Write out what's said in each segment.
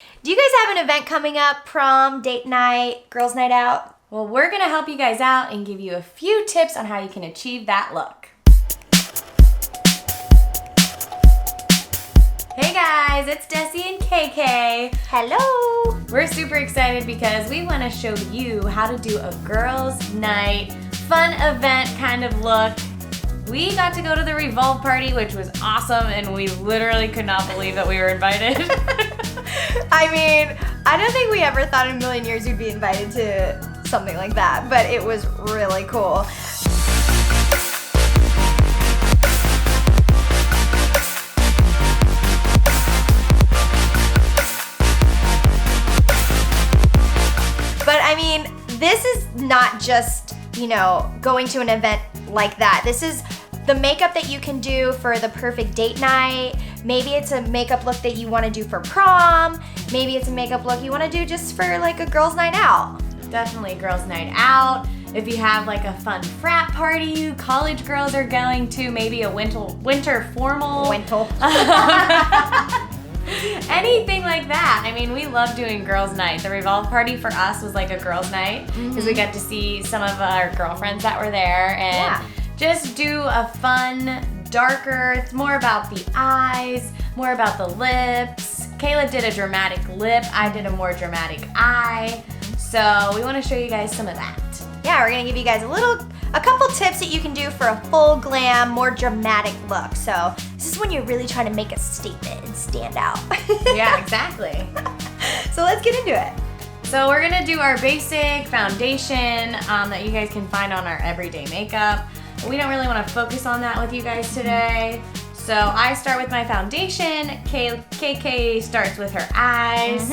Do you guys have an event coming up? Prom, date night, girls' night out? Well, we're going to help you guys out and give you a few tips on how you can achieve that look. Hey guys, it's Dessie and KK. Hello! We're super excited because we want to show you how to do a girls' night, fun event kind of look. We got to go to the Revolve party, which was awesome, and we literally could not believe that we were invited. I mean, I don't think we ever thought in a million years we'd be invited to something like that, but it was really cool. But I mean, this is not just, going to an event like that. This is the makeup that you can do for the perfect date night. Maybe it's a makeup look that you want to do for prom. Maybe it's a makeup look you want to do just for like a girls' night out. Definitely girls' night out. If you have like a fun frat party, college girls are going to, maybe a winter formal. Anything like that. I mean, we love doing girls' night. The Revolve party for us was like a girls' night because we got to see some of our girlfriends that were there and just do a fun, darker, it's more about the eyes, more about the lips. Kayla did a dramatic lip, I did a more dramatic eye. So we want to show you guys some of that. Yeah, we're gonna give you guys a couple tips that you can do for a full glam, more dramatic look. So this is when you're really trying to make a statement and stand out. Yeah, exactly. So let's get into it. So we're gonna do our basic foundation that you guys can find on our everyday makeup. We don't really want to focus on that with you guys today. So I start with my foundation. KK starts with her eyes.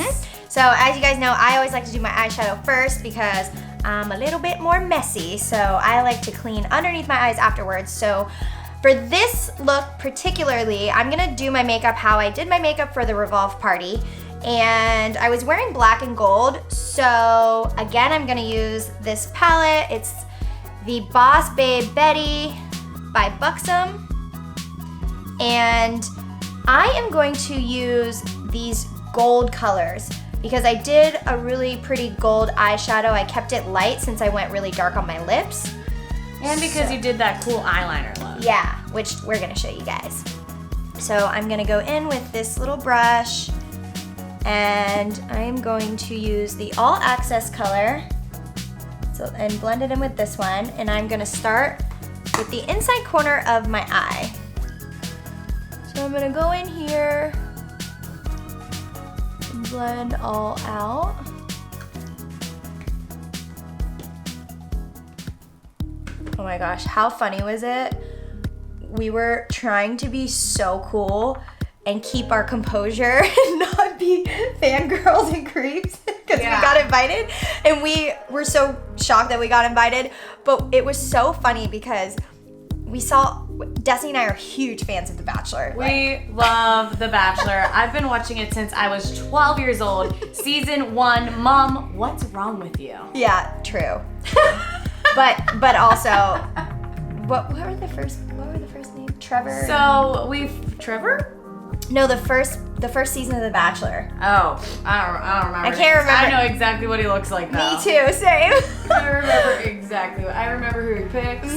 So as you guys know, I always like to do my eyeshadow first because I'm a little bit more messy. So I like to clean underneath my eyes afterwards. So for this look particularly, I'm gonna do my makeup how I did my makeup for the Revolve party. And I was wearing black and gold. So again, I'm gonna use this palette. It's the Boss Babe Betty by Buxom. And I am going to use these gold colors because I did a really pretty gold eyeshadow. I kept it light since I went really dark on my lips. And because you did that cool eyeliner look. Yeah, which we're gonna show you guys. So I'm gonna go in with this little brush and I am going to use the All Access color and blend it in with this one. And I'm gonna start with the inside corner of my eye. So I'm gonna go in here and blend all out. Oh my gosh, how funny was it? We were trying to be so cool and keep our composure and not be fangirls and creeps because we got invited. And we were so shocked that we got invited. But it was so funny because we saw, Dessie and I are huge fans of The Bachelor. We love The Bachelor. I've been watching it since I was 12 years old. Season 1, Mom, what's wrong with you? Yeah, true. but also, what were the first names? Trevor? Trevor? No, the first season of The Bachelor. Oh, I don't remember. I can't remember. I know exactly what he looks like though. Me too, same. I remember exactly. I remember who he picks.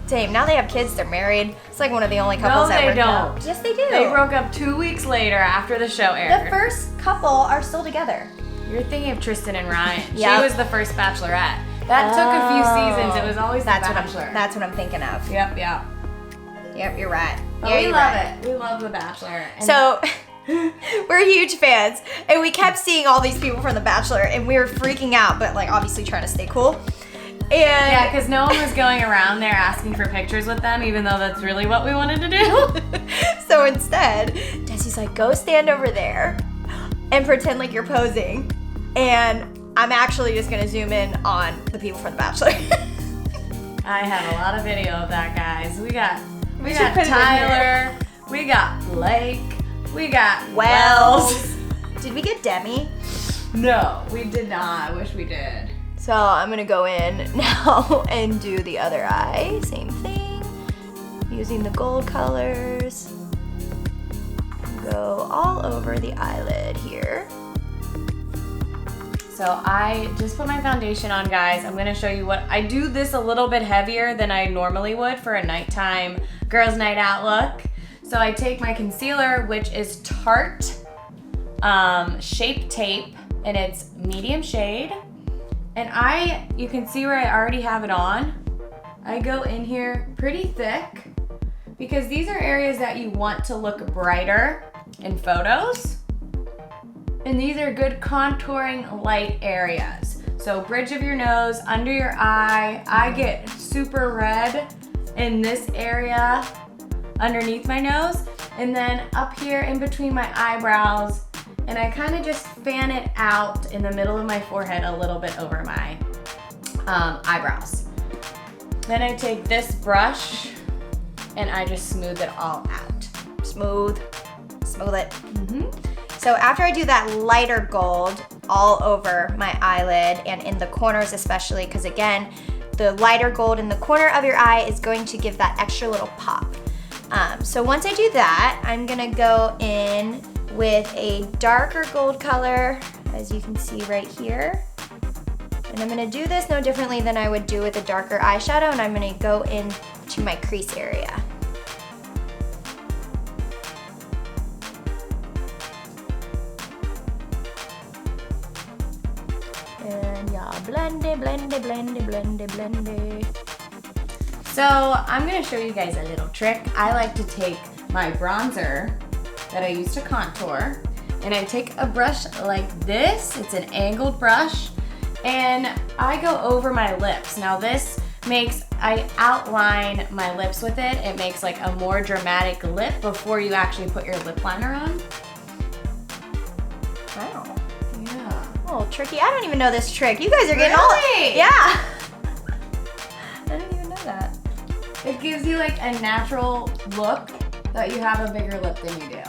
Same. Now they have kids, they're married. It's like one of the only couples that worked out. No, they don't. Yes, they do. They broke up 2 weeks later after the show aired. The first couple are still together. You're thinking of Tristan and Ryan. Yep. She was the first Bachelorette. That took a few seasons. It was always The Bachelor. That's what I'm thinking of. Yep, you're right. Yeah, we love it. We love The Bachelor. And so we're huge fans, and we kept seeing all these people from The Bachelor, and we were freaking out, but like obviously trying to stay cool. And yeah, because no one was going around there asking for pictures with them, even though that's really what we wanted to do. So instead, Dessie's like, go stand over there and pretend like you're posing, and I'm actually just gonna zoom in on the people from The Bachelor. I have a lot of video of that, guys. We got put Tyler, we got Blake, we got Wells. Did we get Demi? No, we did not. I wish we did. So I'm gonna go in now and do the other eye. Same thing. Using the gold colors. Go all over the eyelid here. So I just put my foundation on, guys. I'm gonna show you what, I do this a little bit heavier than I normally would for a nighttime girls' night out look. So I take my concealer, which is Tarte Shape Tape, and it's medium shade. And you can see where I already have it on. I go in here pretty thick because these are areas that you want to look brighter in photos. And these are good contouring light areas. So bridge of your nose, under your eye. I get super red in this area underneath my nose. And then up here in between my eyebrows. And I kind of just fan it out in the middle of my forehead a little bit over my eyebrows. Then I take this brush and I just smooth it all out. Smooth it. So after I do that lighter gold all over my eyelid and in the corners especially, because again, the lighter gold in the corner of your eye is going to give that extra little pop. So once I do that, I'm gonna go in with a darker gold color, as you can see right here. And I'm gonna do this no differently than I would do with a darker eyeshadow, and I'm gonna go into my crease area. Blend it. So I'm gonna show you guys a little trick. I like to take my bronzer that I use to contour, and I take a brush like this. It's an angled brush, and I go over my lips. Now this makes, I outline my lips with it. It makes like a more dramatic lip before you actually put your lip liner on. Wow. Yeah. Oh, tricky. I don't even know this trick. You guys are getting Really? Yeah. I didn't even know that. It gives you like a natural look that you have a bigger lip than you do.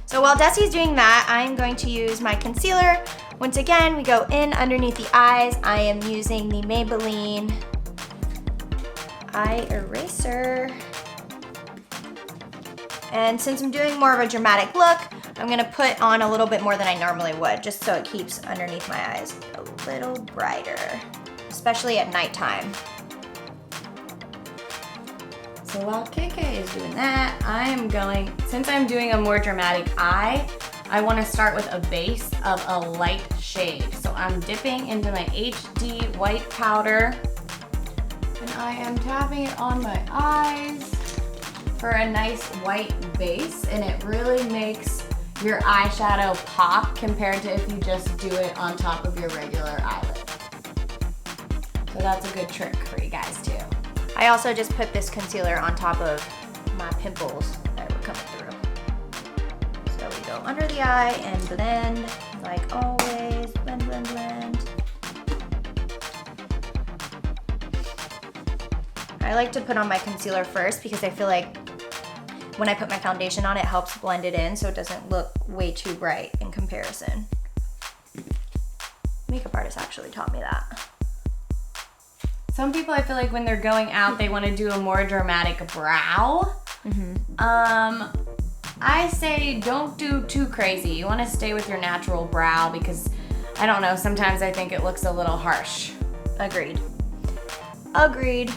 So while Dessie's doing that, I'm going to use my concealer. Once again, we go in underneath the eyes. I am using the Maybelline Eye Eraser. And since I'm doing more of a dramatic look, I'm gonna put on a little bit more than I normally would, just so it keeps underneath my eyes a little brighter, especially at nighttime. So while KK is doing that, since I'm doing a more dramatic eye, I wanna start with a base of a light shade. So I'm dipping into my HD white powder, and I am tapping it on my eyes for a nice white base, and it really makes your eyeshadow pop compared to if you just do it on top of your regular eyelid. So that's a good trick for you guys too. I also just put this concealer on top of my pimples that were coming through. So we go under the eye and blend, like always, blend, blend, blend. I like to put on my concealer first because I feel like when I put my foundation on, it helps blend it in so it doesn't look way too bright in comparison. Makeup artist actually taught me that. Some people, I feel like when they're going out, they want to do a more dramatic brow. I say don't do too crazy. You want to stay with your natural brow because, I don't know, sometimes I think it looks a little harsh. Agreed. Agreed.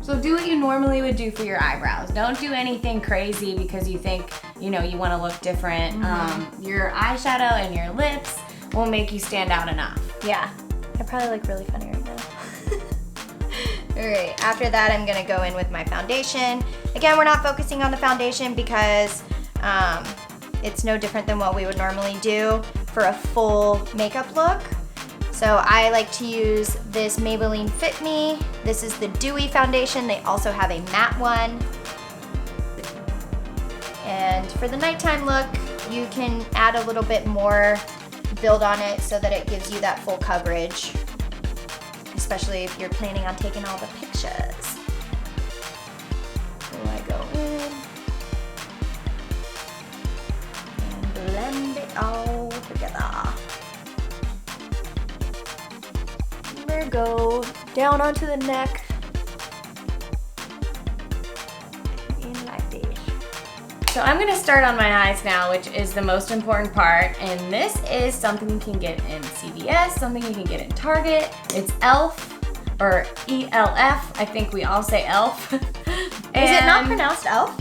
So do what you normally would do for your eyebrows. Don't do anything crazy because you think, you want to look different. Your eyeshadow and your lips will make you stand out enough. Yeah. I probably look really funny right now. Alright, after that I'm gonna go in with my foundation. Again, we're not focusing on the foundation because it's no different than what we would normally do for a full makeup look. So I like to use this Maybelline Fit Me. This is the Dewy foundation. They also have a matte one. And for the nighttime look, you can add a little bit more build on it so that it gives you that full coverage, especially if you're planning on taking all the pictures. So I go in and blend it all together. There we go, down onto the neck. In like this. So I'm gonna start on my eyes now, which is the most important part. And this is something you can get in CVS, something you can get in Target. It's e.l.f. or E.L.F. I think we all say e.l.f. Is it not pronounced e.l.f.?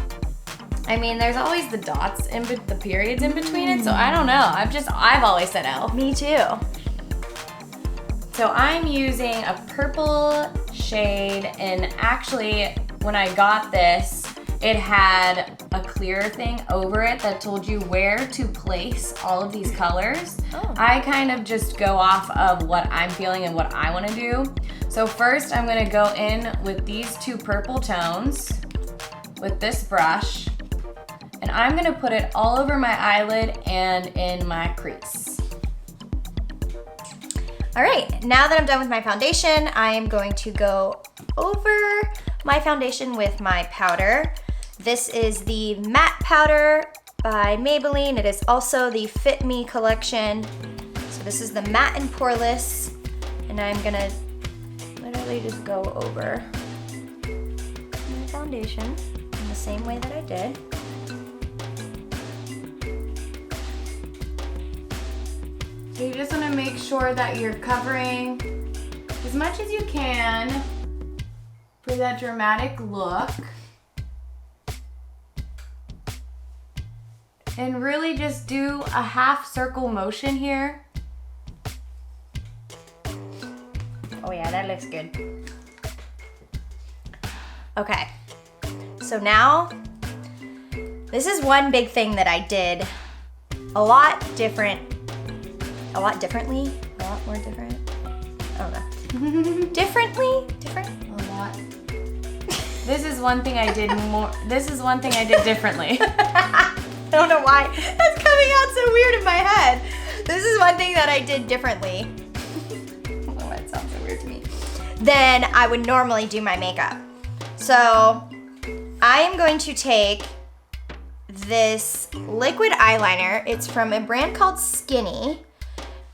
I mean, there's always the dots in the periods in between it, so I don't know. I've always said e.l.f. Me too. So I'm using a purple shade, and actually when I got this, it had a clear thing over it that told you where to place all of these colors. Oh. I kind of just go off of what I'm feeling and what I want to do. So first I'm gonna go in with these two purple tones with this brush, and I'm gonna put it all over my eyelid and in my crease. All right, now that I'm done with my foundation, I am going to go over my foundation with my powder. This is the matte powder by Maybelline. It is also the Fit Me collection. So this is the matte and poreless, and I'm gonna literally just go over my foundation in the same way that I did. So you just want to make sure that you're covering as much as you can for that dramatic look. And really just do a half circle motion here. Oh yeah, that looks good. Okay, so now this is one big thing that I did a lot more different. I don't know. Different? A lot. This is one thing I did differently. I don't know why that's coming out so weird in my head. This is one thing that I did differently. I don't know why it sounds so weird to me. Than I would normally do my makeup. So I am going to take this liquid eyeliner. It's from a brand called Skinny.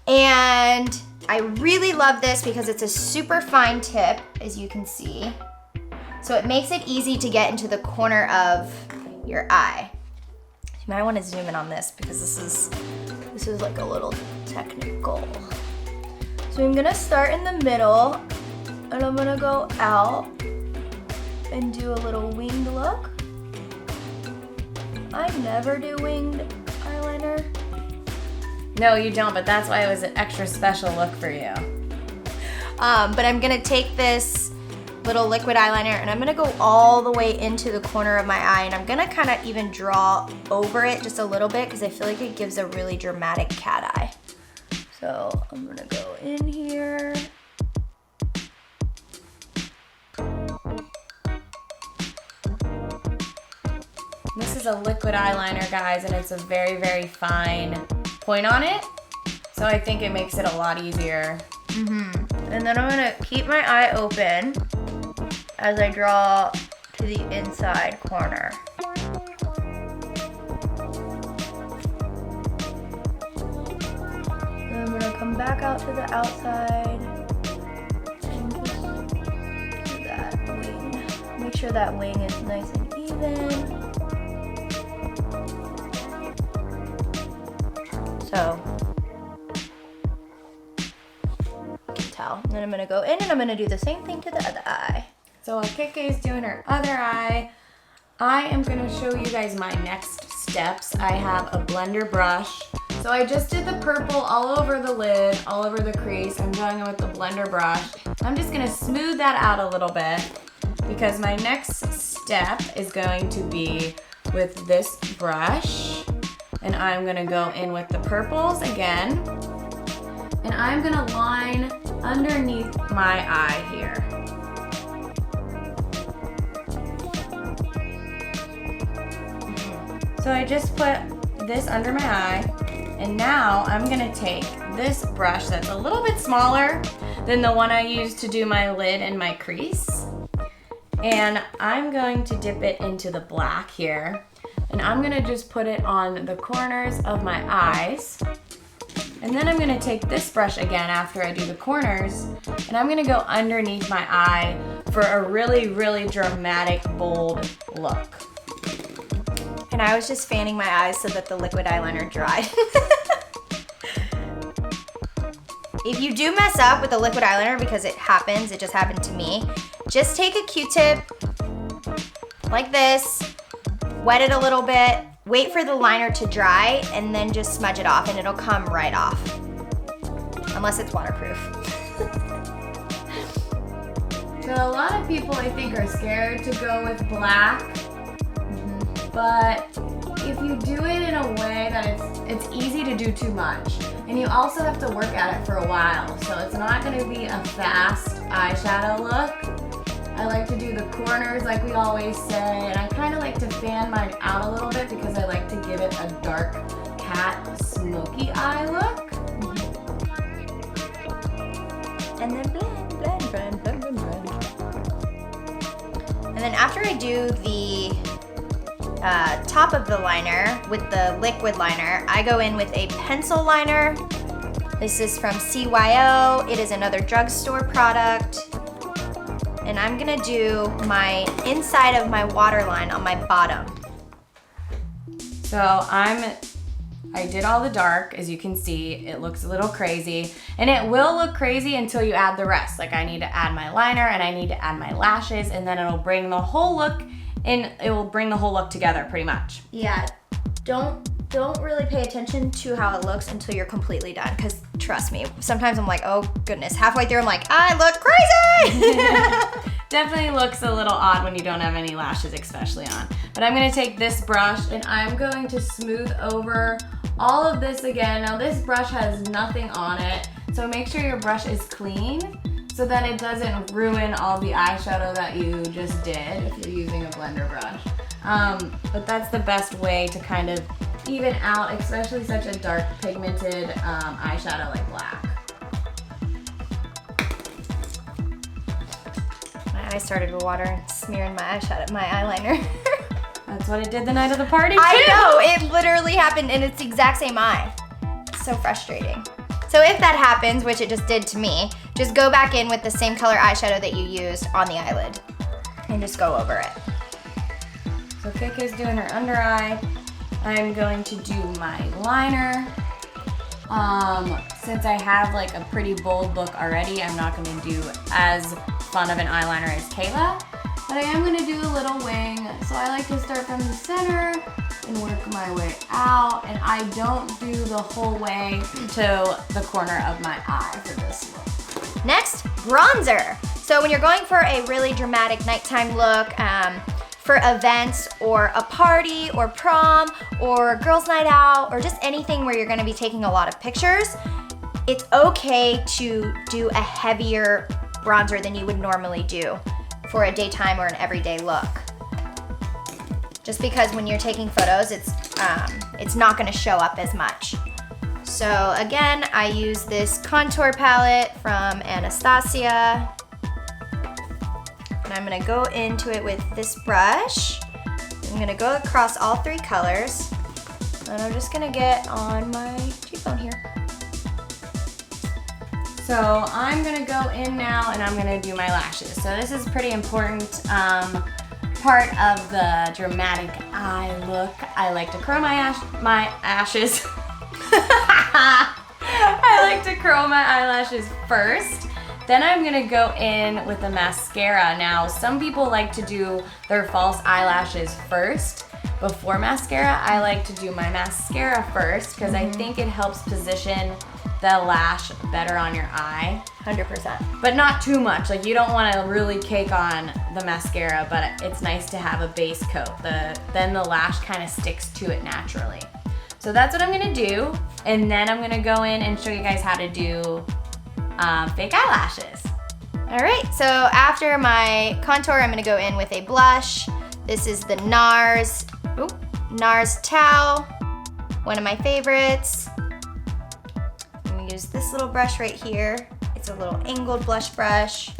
And I really love this because it's a super fine tip, as you can see. So it makes it easy to get into the corner of your eye. You might want to zoom in on this because this is like a little technical. So I'm gonna start in the middle, and I'm gonna go out and do a little winged look. I never do winged eyeliner. No, you don't, but that's why it was an extra special look for you. But I'm gonna take this little liquid eyeliner and I'm gonna go all the way into the corner of my eye, and I'm gonna kind of even draw over it just a little bit because I feel like it gives a really dramatic cat eye. So I'm gonna go in here. This is a liquid eyeliner, guys, and it's a very, very fine point on it. So I think it makes it a lot easier. And then I'm gonna keep my eye open as I draw to the inside corner. Then I'm gonna come back out to the outside and just do that wing. Make sure that wing is nice and even. So, you can tell. And then I'm gonna go in and I'm gonna do the same thing to the other eye. So while Kike is doing her other eye, I am gonna show you guys my next steps. I have a blender brush. So I just did the purple all over the lid, all over the crease. I'm going in with the blender brush. I'm just gonna smooth that out a little bit because my next step is going to be with this brush. And I'm gonna go in with the purples again. And I'm gonna line underneath my eye here. So I just put this under my eye, and now I'm gonna take this brush that's a little bit smaller than the one I used to do my lid and my crease. And I'm going to dip it into the black here. And I'm gonna just put it on the corners of my eyes. And then I'm gonna take this brush again after I do the corners, and I'm gonna go underneath my eye for a really, really dramatic, bold look. and I was just fanning my eyes so that the liquid eyeliner dried. If you do mess up with the liquid eyeliner, because it happens, it just happened to me, just take a Q-tip like this, wet it a little bit, wait for the liner to dry, and then just smudge it off and it'll come right off. Unless it's waterproof. So a lot of people, I think, are scared to go with black, but if you do it in a way that it's easy to do too much, and you also have to work at it for a while, so it's not going to be a fast eyeshadow look. I like to do the corners like we always say, and I kind of like to fan mine out a little bit because I like to give it a dark cat smoky eye look. And then blend, blend, blend, blend, blend, blend. And then after I do the top of the liner with the liquid liner, I go in with a pencil liner. This is from C.Y.O. It is another drugstore product. And I'm gonna do my inside of my waterline on my bottom. So I did all the dark, as you can see. It looks a little crazy, and it will look crazy until you add the rest. Like I need to add my liner and I need to add my lashes, and then it'll bring the whole look in. It will bring the whole look together pretty much. Yeah, don't really pay attention to how it looks until you're completely done, because trust me, sometimes I'm like, oh goodness, halfway through I'm like, I look crazy. Definitely looks a little odd when you don't have any lashes especially on. But I'm gonna take this brush and I'm going to smooth over all of this again. Now this brush has nothing on it, so make sure your brush is clean so that it doesn't ruin all the eyeshadow that you just did if you're using a blender brush. But that's the best way to kind of even out, especially such a dark pigmented eyeshadow like black. My eyes started to water and smearing my eyeliner. That's what it did the night of the party too. I know, it literally happened and it's the exact same eye. It's so frustrating. So if that happens, which it just did to me, just go back in with the same color eyeshadow that you used on the eyelid and just go over it. So Kika's doing her under eye. I'm going to do my liner. Since I have like a pretty bold look already, I'm not going to do as fun of an eyeliner as Kayla, but I am going to do a little wing. So I like to start from the center and work my way out, and I don't do the whole way to the corner of my eye for this look. Next, bronzer. So when you're going for a really dramatic nighttime look, for events or a party or prom or girls' night out or just anything where you're gonna be taking a lot of pictures, it's okay to do a heavier bronzer than you would normally do for a daytime or an everyday look. Just because when you're taking photos, it's not gonna show up as much. So again, I use this contour palette from Anastasia. And I'm gonna go into it with this brush. I'm gonna go across all three colors. And I'm just gonna get on my cheekbone here. So I'm gonna go in now and I'm gonna do my lashes. So this is a pretty important part of the dramatic eye look. I like to curl my ashes. I like to curl my eyelashes first. Then I'm gonna go in with the mascara. Now, some people like to do their false eyelashes first before mascara. I like to do my mascara first because I think it helps position the lash better on your eye. 100%. But not too much. Like you don't wanna really cake on the mascara, but it's nice to have a base coat. Then the lash kind of sticks to it naturally. So that's what I'm gonna do. And then I'm gonna go in and show you guys how to do fake eyelashes. All right, so after my contour, I'm gonna go in with a blush. This is the NARS Tau, one of my favorites. I'm gonna use this little brush right here. It's a little angled blush brush.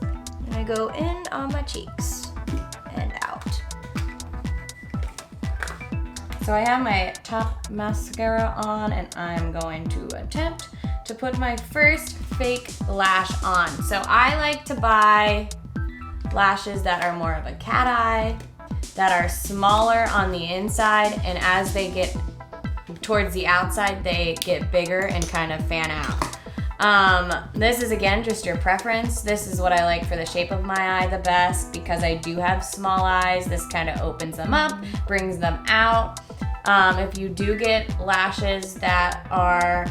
I'm gonna go in on my cheeks and out. So I have my top mascara on and I'm going to attempt to put my first fake lash on. So I like to buy lashes that are more of a cat eye, that are smaller on the inside, and as they get towards the outside, they get bigger and kind of fan out. This is, again, just your preference. This is what I like for the shape of my eye the best because I do have small eyes. This kind of opens them up, brings them out. If you do get lashes that are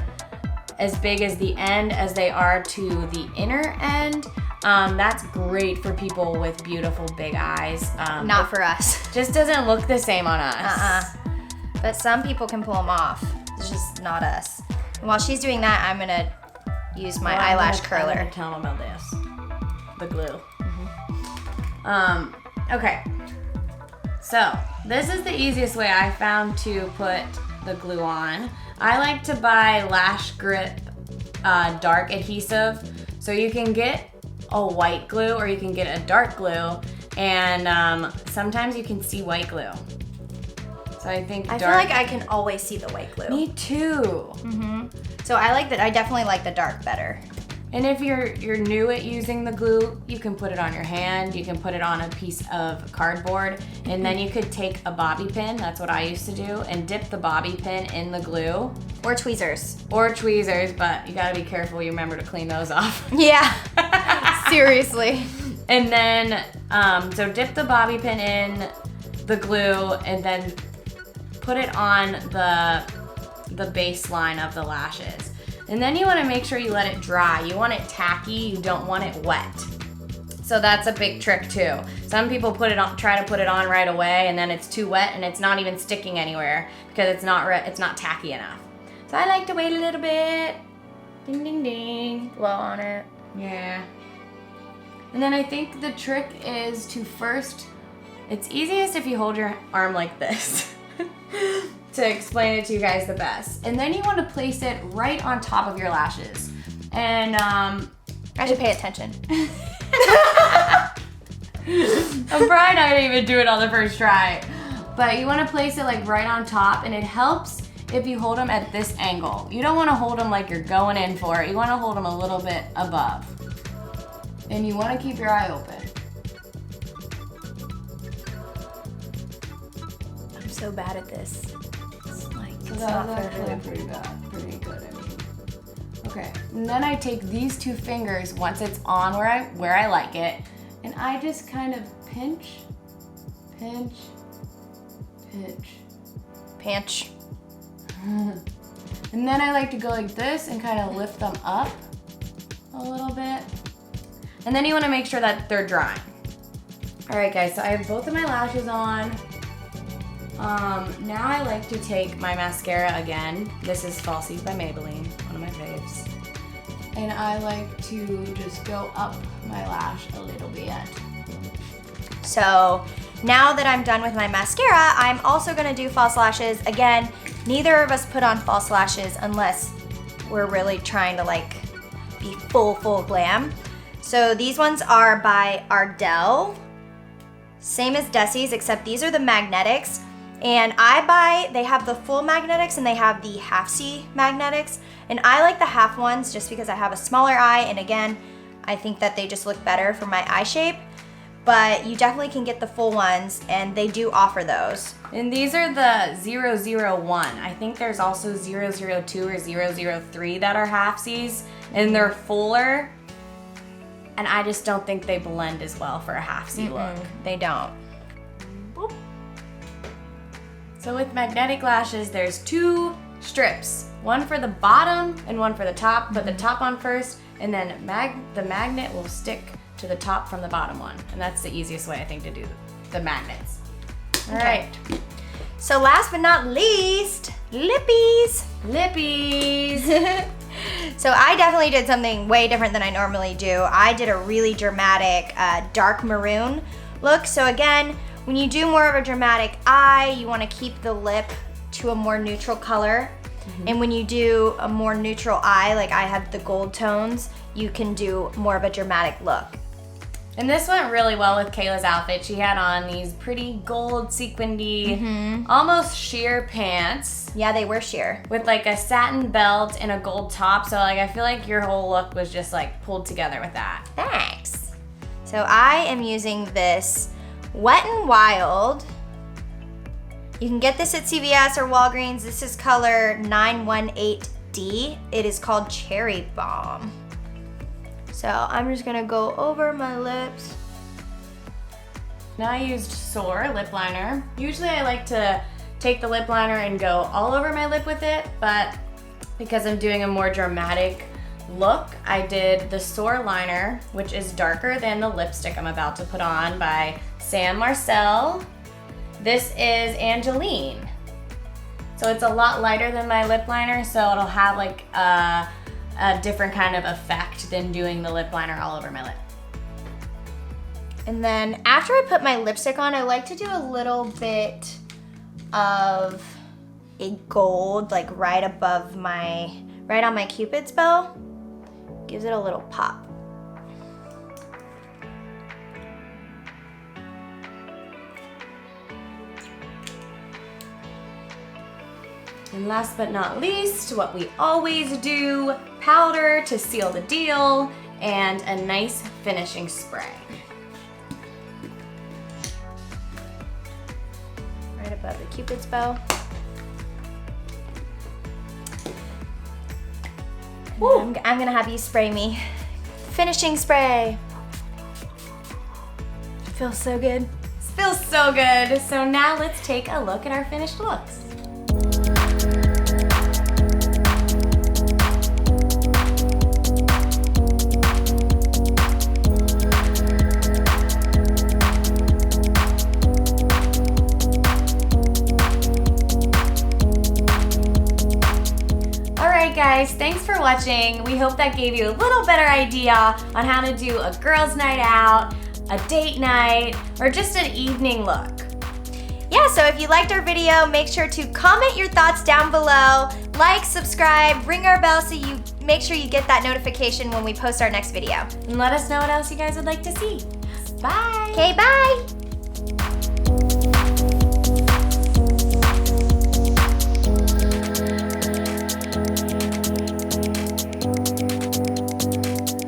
as big as the end as they are to the inner end, that's great for people with beautiful big eyes. Not for us. Just doesn't look the same on us. But some people can pull them off. It's just not us. And while she's doing that, I'm gonna use my eyelash curler. I'm gonna tell them about this. The glue. Okay. So this is the easiest way I found to put the glue on. I like to buy Lash Grip dark adhesive. So you can get a white glue or you can get a dark glue, and sometimes you can see white glue. So I think I feel like I can always see the white glue. Me too. So I definitely like the dark better. And if you're new at using the glue, you can put it on your hand, you can put it on a piece of cardboard, and then you could take a bobby pin, that's what I used to do, and dip the bobby pin in the glue. Or tweezers. Or tweezers, but you gotta be careful, you remember to clean those off. Yeah, seriously. And then, so dip the bobby pin in the glue and then put it on the baseline of the lashes. And then you want to make sure you let it dry. You want it tacky, you don't want it wet. So that's a big trick too. Some people try to put it on right away, and then it's too wet and it's not even sticking anywhere because it's not tacky enough. So I like to wait a little bit. Ding ding ding. Blow on it. Yeah. And then I think the trick is to first, it's easiest if you hold your arm like this. To explain it to you guys the best. And then you want to place it right on top of your lashes. And I should pay attention. I'm probably not gonna even do it on the first try. But you want to place it like right on top, and it helps if you hold them at this angle. You don't want to hold them like you're going in for it. You want to hold them a little bit above. And you want to keep your eye open. I'm so bad at this. So that was actually pretty good. I mean, okay. And then I take these two fingers once it's on where I like it, and I just kind of pinch, pinch, pinch, pinch. And then I like to go like this and kind of lift them up a little bit. And then you want to make sure that they're drying. All right, guys. So I have both of my lashes on. Now I like to take my mascara again. This is Falsies by Maybelline, one of my faves. And I like to just go up my lash a little bit. So now that I'm done with my mascara, I'm also gonna do false lashes. Again, neither of us put on false lashes unless we're really trying to like be full glam. So these ones are by Ardell. Same as Dessie's, except these are the magnetics. And they have the full magnetics and they have the half-C magnetics. And I like the half ones just because I have a smaller eye, and again, I think that they just look better for my eye shape. But you definitely can get the full ones, and they do offer those. And these are the 001. I think there's also 002 or 003 that are half-Cs, and they're fuller. And I just don't think they blend as well for a half-C look. They don't. Boop. So with magnetic lashes, there's two strips. One for the bottom and one for the top. Put the top on first, and then the magnet will stick to the top from the bottom one. And that's the easiest way, I think, to do the magnets. All right. So last but not least, lippies. Lippies. So I definitely did something way different than I normally do. I did a really dramatic dark maroon look. So again, when you do more of a dramatic eye, you want to keep the lip to a more neutral color. And when you do a more neutral eye, like I have the gold tones, you can do more of a dramatic look. And this went really well with Kayla's outfit. She had on these pretty gold sequinedy, almost sheer pants. Yeah, they were sheer. With like a satin belt and a gold top. So like I feel like your whole look was just like pulled together with that. Thanks. So I am using this Wet n Wild You can get this at CVS or Walgreens. This is color 918D. It is called Cherry Bomb. So I'm just gonna go over my lips. Now I used Soar lip liner. Usually I like to take the lip liner and go all over my lip with it, but because I'm doing a more dramatic look, I did the Soar liner, which is darker than the lipstick I'm about to put on by Marcel. This is Angeline. So it's a lot lighter than my lip liner, so it'll have like a different kind of effect than doing the lip liner all over my lip. And then after I put my lipstick on, I like to do a little bit of a gold, like right on my Cupid's bow. Gives it a little pop. And last but not least, what we always do, powder to seal the deal, and a nice finishing spray. Right above the Cupid's bow. I'm gonna have you spray me. Finishing spray. Feels so good. Feels so good. So now let's take a look at our finished looks. Guys, thanks for watching. We hope that gave you a little better idea on how to do a girls' night out, a date night, or just an evening look. Yeah, so if you liked our video, make sure to comment your thoughts down below, like, subscribe, ring our bell so you make sure you get that notification when we post our next video. And let us know what else you guys would like to see. Bye. Okay, bye.